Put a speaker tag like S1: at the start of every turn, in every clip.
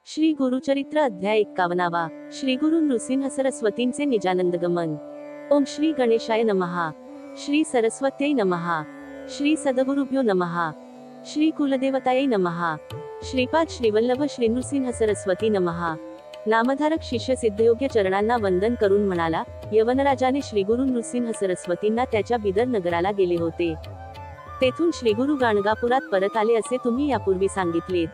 S1: श्री गुरुचरित्र अध्याय 51वा. श्री गुरु नृसिंह सरस्वतींचे निजानंदगमन. ओम श्री गणेशाय नमः. श्री सरस्वत्यै नमः. श्री सद्गुरुभ्यो नमः. श्री कुलदेवतायै नमः. श्रीपाद श्रीवल्लभ श्री नृसिंह सरस्वती नमः. नामधारक शिष्य सिद्धयोग्य चरणांना वंदन करून म्हणाला, यवनराजाने श्रीगुरु नृसिंह सरस्वतींना त्याच्या बिदर नगराला गेले होते. तेथून श्रीगुरु गाणगापुरात परत आले असे तुम्ही यापूर्वी सांगितलेत.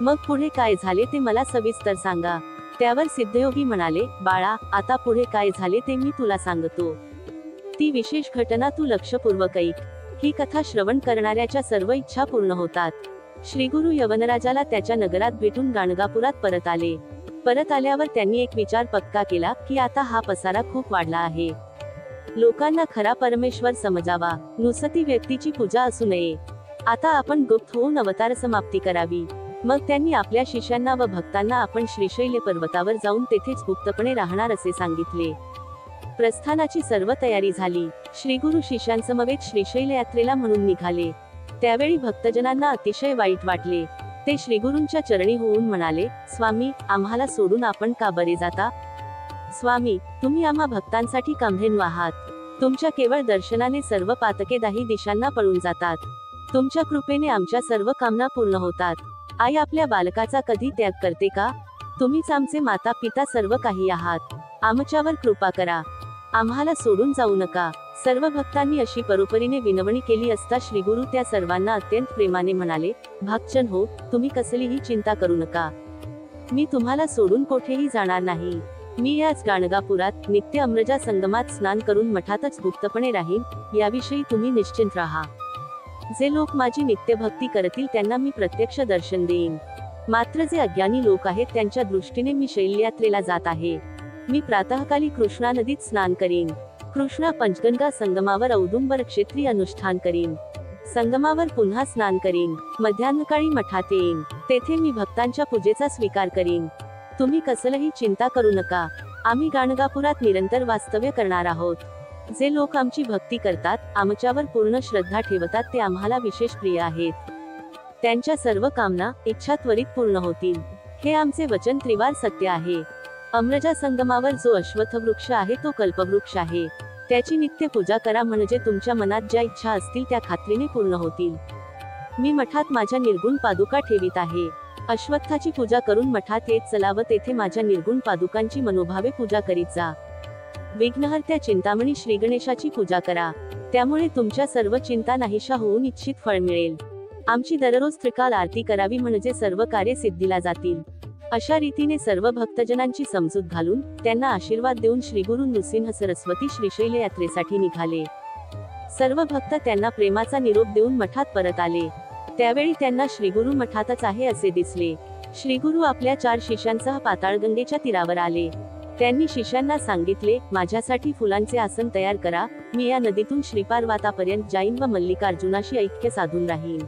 S1: मग पुढे काय झाले ते मला सविस्तर सांगा. त्यावर सिद्धयोगी म्हणाले, बाळा, आता पुढे काय झाले ते मी तुला सांगतो. ती विशेष घटना तू लक्षपूर्वक ऐक. ही कथा श्रवण करणाऱ्याच्या सर्व इच्छा पूर्ण होतात. श्रीगुरु यवनराजाला त्याच्या नगरात भेटून गाणगापुरात परत आले. परत आल्यावर त्यांनी एक विचार पक्का केला की आता हा पसारा खूप वाढला आहे. लोकांना खरा परमेश्वर समजावा, नुसती व्यक्तीची पूजा असू नये. आता आपण गुप्त होऊन अवतार समाप्ती करावी. मग त्यांनी आपल्या शिष्यांना व भक्तांना आपण श्रीशैल पर्वतावर जाऊन तेथेच गुप्तपणे राहणार असे सांगितले. प्रस्थानाची सर्व तयारी झाली. श्रीगुरु शिष्यांसमवेत श्रीशैल यात्रेला म्हणून निघाले. त्यावेळी भक्तजनांना अतिशय वाईट वाटले. ते श्रीगुरूंच्या चरणी होऊन म्हणाले, स्वामी, आम्हाला सोडून आपण का बरे जाता? स्वामी, तुम्ही आम्हा भक्तांसाठी कामधेनू आहात. तुमच्या केवळ दर्शनाने सर्व पातके दाही दिशांना पळून जातात. तुमच्या कृपेने आमच्या सर्व कामना पूर्ण होतात. आई आपल्या बालकाचा कधी त्याग करते का? तुम्हीच आमचे माता पिता सर्व काही आहात. आमच्यावर कृपा करा. आम्हाला सोडून जाऊ नका. सर्व भक्तांनी अशी परोपरीने विनवणी केली असता श्रीगुरु त्या सर्वांना अत्यंत प्रेमाने म्हणाले, भक्तजन हो, तुम्ही कसलीही चिंता करू नका. मी तुम्हाला सोडून कोठेही जाणार नाही. मी याच गाणगापुरात नित्य अमृजा संगमात स्नान करून मठातच गुप्तपणे राहीन, याविषयी तुम्ही निश्चिंत राहा. जे लोक माझी नित्य भक्ती करतील त्यांना मी प्रत्यक्ष दर्शन देईन. मात्र जे अज्ञानी लोक आहेत त्यांच्या दृष्टीने मी शैलयात्रेला जात आहे. मी प्रातःकाली कृष्णा नदीत स्नान करीन. कृष्णा पंचगंगा संगमावर औदुंबर क्षेत्री अनुष्ठान करीन. संगमावर पुन्हा स्नान करीन. मध्यान्हकाळी मठात येईन. तेथे मी भक्तांच्या पूजेचा स्वीकार करीन. तुम्ही कसलही चिंता करू नका. आम्ही गाणगापुरात निरंतर वास्तव्य करणार आहोत. जे लोक आमची भक्ती करतात, आमच्यावर पूर्ण श्रद्धा ठेवतात, ते आम्हाला विशेष प्रिय आहेत. त्यांच्या सर्व कामना, इच्छा त्वरित पूर्ण होतील. हे आमचे वचन त्रिवार सत्य आहे. अमृजा संगमावर जो अश्वत्थ वृक्ष आहे तो कल्पवृक्ष आहे. त्याची नित्य पूजा करा, म्हणजे तुमच्या मनात ज्या इच्छा असतील त्या खात्रीने पूर्ण होतील. मी मठात माझ्या निर्गुण पादुका ठेवीत आहे. अश्वत्थाची पूजा करून मठात येत चला व तेथे माझ्या निर्गुण पादुकांची मनोभावे पूजा करीत जा. विघ्नहर्त्या चिंतामणी श्री गणेशाची पूजा करा. त्यामुळे तुमच्या सर्व चिंता नाहीशा होऊन इच्छित फळ मिळेल. आमची दररोज त्रिकाल आरती करावी, म्हणजे सर्व कार्य सिद्धीला जातील. अशा रीतीने सर्व भक्तजनांची समजूत घालून त्यांना आशीर्वाद देऊन श्रीगुरु नृसिंह सरस्वती श्रीशैल यात्रेसाठी निघाले. सर्व भक्त त्यांना प्रेमाचा निरोप देऊन मठात परत आले. त्यावेळी त्यांना श्रीगुरु मठातच आहे असे दिसले. श्रीगुरु आपल्या 4 शिष्यांसह पाताळगंगेच्या तीरावर आले. त्यांनी शिष्यांना सांगितले, माझ्यासाठी फुलांचे आसन तयार करा. मी या नदीतून श्रीपार्वतापर्यंत जाईन व मल्लिकार्जुनाशी ऐक्य साधून राहीन.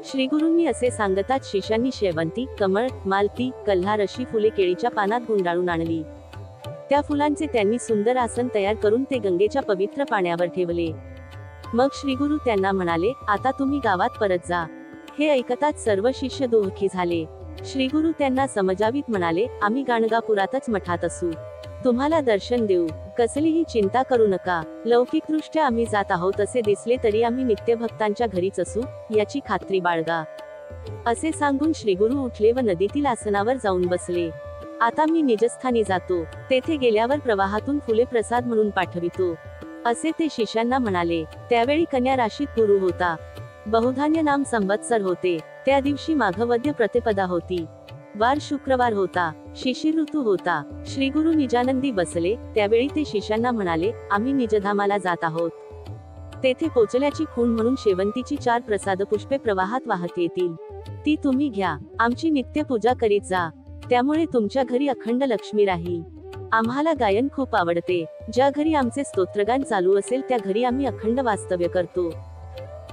S1: श्रीगुरूंनी असे सांगताच शिष्यांनी शेवंती, कमळ, मालती, कल्हार अशी फुले केळीच्या पानात गुंडाळून आणली. त्या फुलांचे त्यांनी सुंदर आसन तयार करून ते गंगेच्या पवित्र पाण्यावर ठेवले. मग श्रीगुरु त्यांना म्हणाले, आता तुम्ही गावात परत जा. हे ऐकताच सर्व शिष्य दुःखी झाले. श्रीगुरु त्यांना समजावीत म्हणाले, आम्ही गाणगापुरातच मठात असू. तुम्हाला दर्शन देऊ. कसलीही चिंता करू नका. लौकिकदृष्ट्या आम्ही जात आहोत असे दिसले तरी आम्ही नित्य भक्तांच्या घरीच असू, याची खात्री बाळगा. असे सांगून श्रीगुरु उठले व नदीतील आसनावर जाऊन बसले. आता मी निजस्थानी जातो. तेथे गेल्यावर प्रवाहातून फुले प्रसाद म्हणून पाठवितो, असे ते शिष्यांना म्हणाले. त्यावेळी कन्या राशीत गुरु होता. बहुधान्य नाम संवत्सर होते. त्या दिवशी माघवद्य प्रतिपदा होती. वार शुक्रवार होता. शिशिर ऋतू होता. श्रीगुरु निजानंदी बसले. त्यावेळी ते शिष्यांना म्हणाले, आम्ही निजधामाला जात आहोत. तेथे पोचल्याची खूण म्हणून शेवंतीची 4 प्रसादपुष्पे प्रवाहात वाहत येतील. ती तुम्ही घ्या. आमची नित्य पूजा करीत जा. त्यामुळे तुमच्या घरी अखंड लक्ष्मी राहील. आम्हाला गायन खूप आवडते. ज्या घरी आमचे स्तोत्रगान चालू असेल त्या घरी आम्ही अखंड वास्तव्य करतो.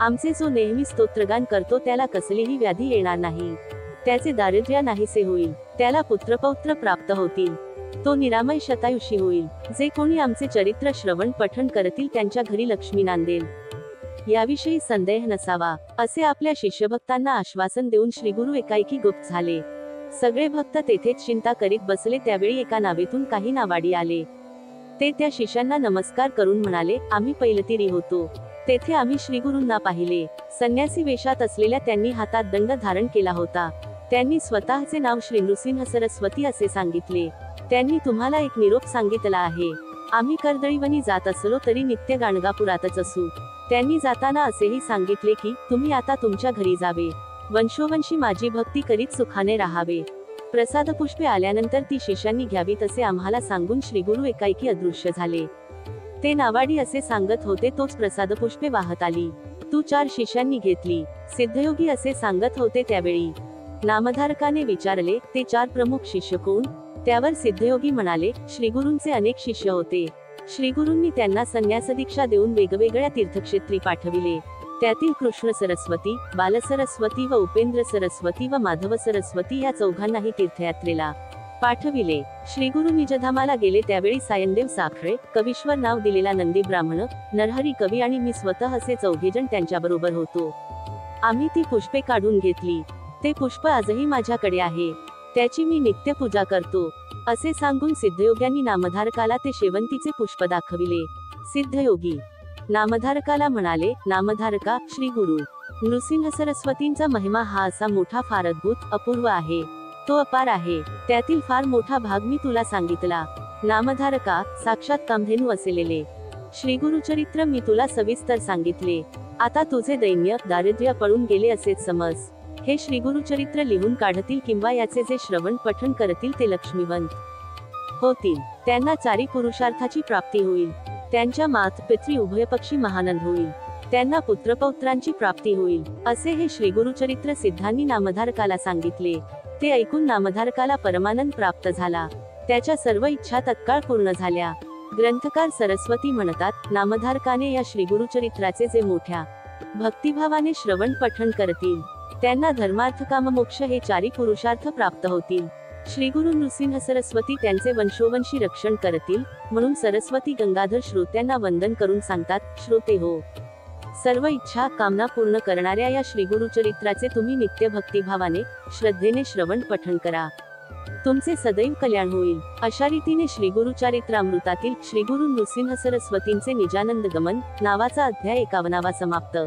S1: आमचे जो नेहमी स्तोत्रगान करतो त्याला कसलीही व्याधी येणार नाही. त्याचे दारिद्र्य नाहीसे होईल. त्याला पुत्रपौत्र प्राप्त होतील. तो निरामय शतायुषी होईल. जे कोणी आमचे चरित्र श्रवण पठण करतील त्यांच्या घरी लक्ष्मी नांदेल. याविषयी संदेह नसावा, असे आपल्या शिष्यभक्तांना आश्वासन देऊन श्रीगुरु एकाएकी गुप्त झाले. सगळे भक्त तेथेच चिंता करीत बसले. त्यावेळी एका नावेतून काही नावाडी आले. ते त्या शिष्यांना नमस्कार करून म्हणाले, आम्ही पैलतीरी होतो. तेथे आम्ही श्रीगुरूंना पाहिले. संन्यासी वेशात असलेल्या त्यांनी हातात दंड धारण केला होता. त्यांनी स्वतःचे नाव श्री नृसिंह सरस्वती असे सांगितले. त्यांनी तुम्हाला एक निरोप सांगितला आहे. आम्ही कर्दळीवनी जात असलो तरी नित्य गाणगापुरातच असू. त्यांनी जाताना असेही सांगितले की तुम्ही आता तुमच्या घरी जावे. वंशोवंशी माझी भक्ती करीत सुखाने राहावे. प्रसाद पुष्पे आल्यानंतर ती शिष्यांनी घ्यावीत असे आम्हाला सांगून श्रीगुरु एकाएकी अदृश्य झाले. ते नावाडी असे सांगत होते तोच प्रसाद पुष्पे वाहत आली. तू 4 शिष्यांनी घेतली. सिद्धयोगी असे सांगत होते. त्यावेळी नामधारकाने विचारले, ते 4 प्रमुख शिष्य कोण? त्यावर सिद्धयोगी म्हणाले, श्रीगुरूंचे अनेक शिष्य होते. श्रीगुरूंनी त्यांना संन्यास दीक्षा देऊन वेगवेगळ्या तीर्थक्षेत्री पाठविले. त्यातील कृष्ण सरस्वती, बालसरस्वती व उपेंद्र सरस्वती व माधव सरस्वती या चौघांनाही तीर्थयात्रेला पाठविले. श्रीगुरु निजधामाला गेले त्यावेळी सायनदेव साखळे, कवीश्वर नाव दिलेला नंदी ब्राह्मण, नरहरी कवी आणि मी स्वतः असे 4 जण त्यांच्याबरोबर होतो. आम्ही ती पुष्पे काढून घेतली. ते पुष्प आजही माझ्याकडे आहे. त्याची मी नित्य पूजा करतो. असे सांगून सिद्धयोग्यांनी नामधारकाला ते शेवंतीचे पुष्प दाखविले. सिद्धयोगी नामधारकाला म्हणाले, नामधारका, श्री गुरु नृसिंह सरस्वतींचा महिमा हा असा मोठा, फार अद्भुत, अपूर्व आहे. तो अपार आहे. त्यातील फार मोठा भाग मी तुला सांगितला. नामधारका, साक्षात कामधेनू असलेले श्रीगुरुचरित्र मी तुला सविस्तर सांगितले. आता तुझे दैन्य, दारिद्र्य पळून गेले असेच समज. हे श्रीगुरुचरित्र लिहून काढतील किंवा याचे जे श्रवण पठण करतील ते लक्ष्मीवंत होतील. त्यांना 4 पुरुषार्थाची प्राप्ती होईल. त्यांच्या मात पितृ उभयपक्षी महानंद होईल. त्यांना पुत्रपौत्रांची प्राप्ती होईल. असे हे श्रीगुरुचरित्र सिद्धांनी नामधारकाला सांगितले. ते ऐकून नामधारकाला परमानंद प्राप्त झाला. त्याच्या सर्व इच्छा तत्काळ पूर्ण झाल्या. ग्रंथकार सरस्वती म्हणतात, नामधारकाने या श्रीगुरुचरित्राचे जे मोठ्या भक्तिभावाने श्रवण पठण करतील त्यांना धर्मार्थ काम मोक्ष हे 4 पुरुषार्थ प्राप्त होतील. श्रीगुरु नृसिंह सरस्वती त्यांचे वंशोवंशी रक्षण करतील. म्हणून सरस्वती गंगाधर श्रोत्यांना वंदन करून सांगतात, श्रोते हो, सर्व इच्छा कामना पूर्ण करणाऱ्या या श्रीगुरुचरित्राचे तुम्ही नित्य भक्तिभावाने श्रद्धेने श्रवण पठण करा. तुमचे सदैव कल्याण होईल. अशा रीतीने श्रीगुरुचरित्रामृतातील श्रीगुरु नृसिंह सरस्वतींचे निजानंद गमन नावाचा अध्याय 51 समाप्त.